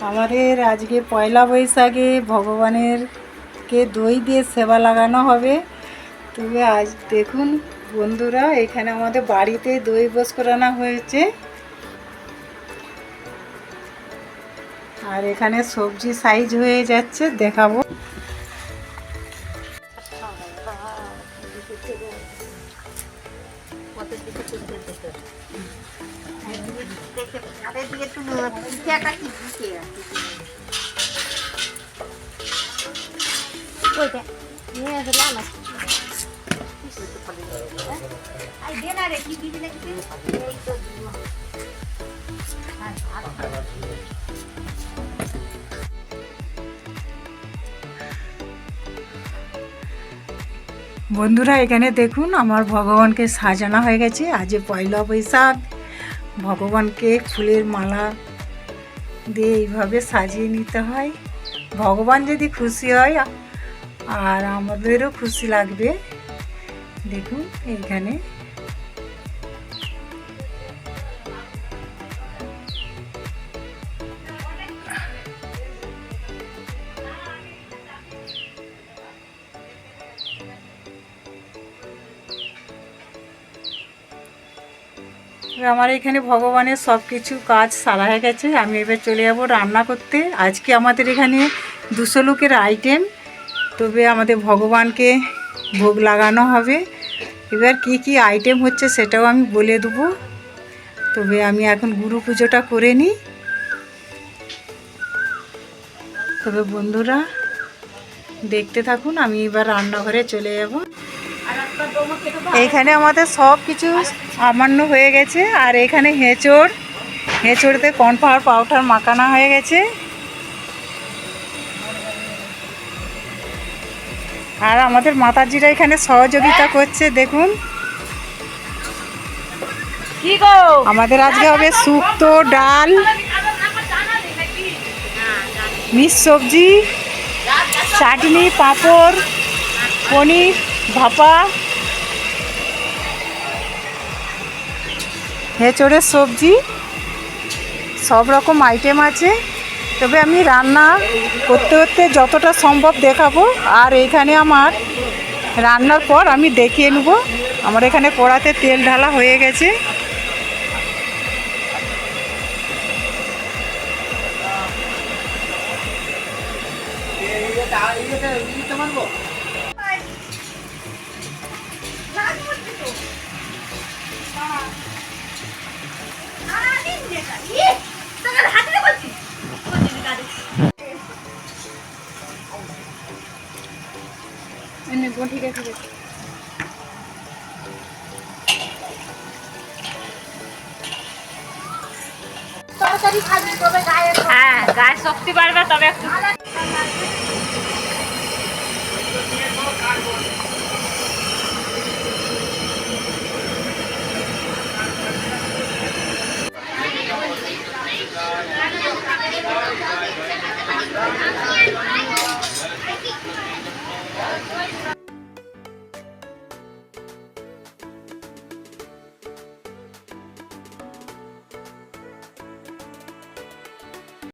আমাদের আজকে পয়লা বৈশাখে ভগবানেরকে দই দিয়ে সেবা লাগানো হবে। তবে আজ দেখুন বন্ধুরা, এখানে আমাদের বাড়িতে দই বস করানো হয়েছে। আর এখানে সবজি সাইজ হয়ে যাচ্ছে, দেখাবো। বন্ধুরা এখানে দেখুন আমার ভগবানকে সাজানো হয়ে গেছে। আজ পয়লা বৈশাখ, ভগবানকে ফুলের মালা দিয়ে এইভাবে সাজিয়ে নিতে হয়। ভগবান যদি খুশি হয় আর আমাদেরও খুশি লাগবে। দেখুন এইখানে আমার এখানে ভগবানের সব কিছু কাজ সারা হয়ে গেছে। আমি এবার চলে যাব রান্না করতে। আজকে আমাদের এখানে 200 লোকের আইটেম। তবে আমাদের ভগবানকে ভোগ লাগানো হবে। এবার কি কি আইটেম হচ্ছে সেটাও আমি বলে দেবো। তবে আমি এখন গুরু পুজোটা করে নিই। তবে বন্ধুরা দেখতে থাকুন, আমি এবার রান্নাঘরে চলে যাব। এইখানে আমাদের সব কিছু সামান্য হয়ে গেছে। আর এখানে হেঁচড়তে কর্নফ্লাওয়ার পাউডার মাখানো হয়ে গেছে। আর আমাদের মাতাজিরা এখানে সহযোগিতা করছে। দেখুন আমাদের আজকে হবে শুক্তো, ডাল, মিক্স সবজি, চাটনি, পাঁপড়, পনির, ভাপা, হেঁচড়ের সবজি, সব রকম আইটেম আছে। তবে আমি রান্না করতে করতে যতটা সম্ভব দেখাবো। আর এখানে আমার রান্নার পর আমি দেখিয়ে নেব। আমার এখানে কড়াতে তেল ঢালা হয়ে গেছে। ঠিক আছে, হ্যাঁ, গায়ে শক্তি বাড়বে তবে একটু